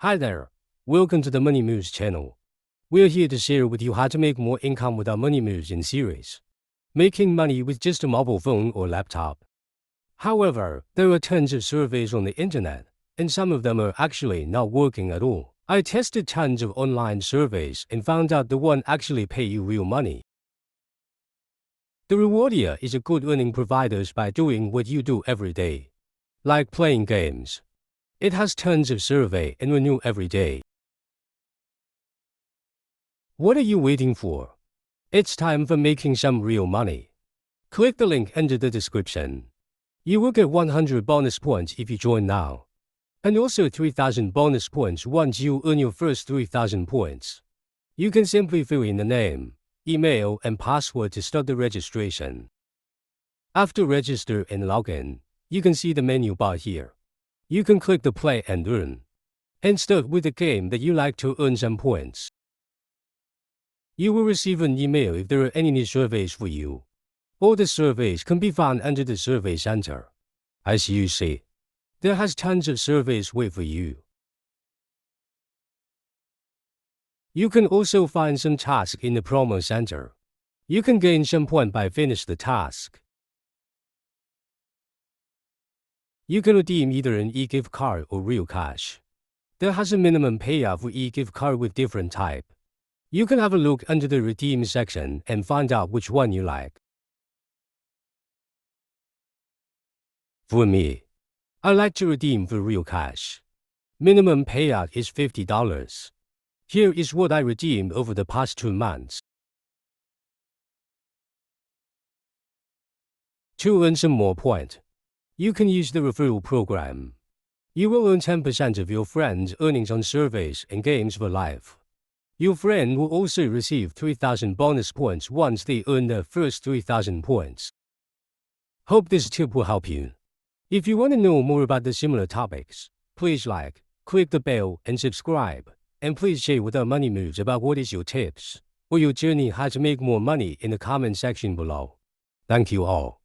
Hi there, welcome to the Money Moves channel. We're here to share with you how to make more income with our Money Moves in series. Making money with just a mobile phone or laptop. However, there are tons of surveys on the internet, and some of them are actually not working at all. I tested tons of online surveys and found out the one actually pay you real money. The Rewardia is a good earning provider by doing what you do every day, like playing games. It has tons of survey and renew every day. What are you waiting for? It's time for making some real money. Click the link under the description. You will get 100 bonus points if you join now, and also 3,000 bonus points once you earn your first 3,000 points. You can simply fill in the name, email, and password to start the registration. After register and log in, you can see the menu bar here. You can click the play and earn, and start with a game that you like to earn some points. You will receive an email if there are any new surveys for you. All the surveys can be found under the survey center. As you see, there has tons of surveys wait for you. You can also find some tasks in the promo center. You can gain some points by finish the task. You can redeem either an e-gift card or real cash. There has a minimum payout for e-gift card with different type. You can have a look under the redeem section and find out which one you like. For me, I like to redeem for real cash. Minimum payout is $50. Here is what I redeemed over the past 2 months. To earn some more points, you can use the referral program. You will earn 10% of your friends' earnings on surveys and games for life. Your friend will also receive 3,000 bonus points once they earn their first 3,000 points. Hope this tip will help you. If you want to know more about the similar topics, please like, click the bell, and subscribe. And please share with our Money Moves about what is your tips or your journey how to make more money in the comment section below. Thank you all.